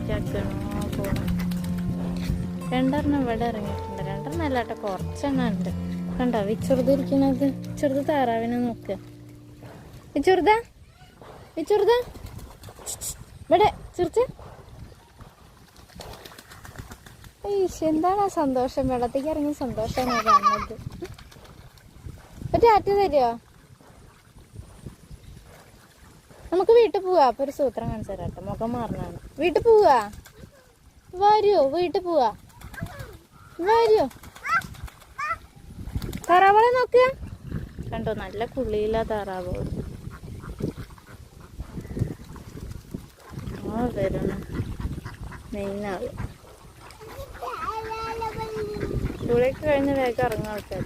Set ആക്കണോ പോണം. രണ്ടെണ്ണം ഇവിടെ ഇറങ്ങിയിട്ടുണ്ട്. രണ്ടെണ്ണം അല്ലാട്ടോ, കുറച്ചെണ്ണം ഉണ്ട്. കണ്ടോ വിച്ചെറുതിരിക്കുന്നത്? ചെറുത് താറാവിനെ നോക്കുക. വിച്ചെറുതാ വിച്ചെറുതാ ഇവിടെ ചെറുത്ത്. എന്താണ് ആ സന്തോഷം? വെള്ളത്തേക്ക് ഇറങ്ങി സന്തോഷമാണ് കാണുന്നത്. ഒരു ആറ്റ് തരുമോ? നമുക്ക് വീട്ടിൽ പോവാ. അപ്പൊ ഒരു സൂത്രം കാണിച്ചു തരാം കേട്ടോ. മുഖം മാറണാണ്. വീട്ടിൽ പോവാ. വരുമോ? വീട്ടിൽ പോവാ. വരുമോ? താറാവളെ നോക്കുക. കണ്ടോ നല്ല കുളിയില്ല താറാവ്. വരണം മെയിനാവ്. കുളിയൊക്കെ കഴിഞ്ഞ് വേഗം ഇറങ്ങും ആൾക്കാർ.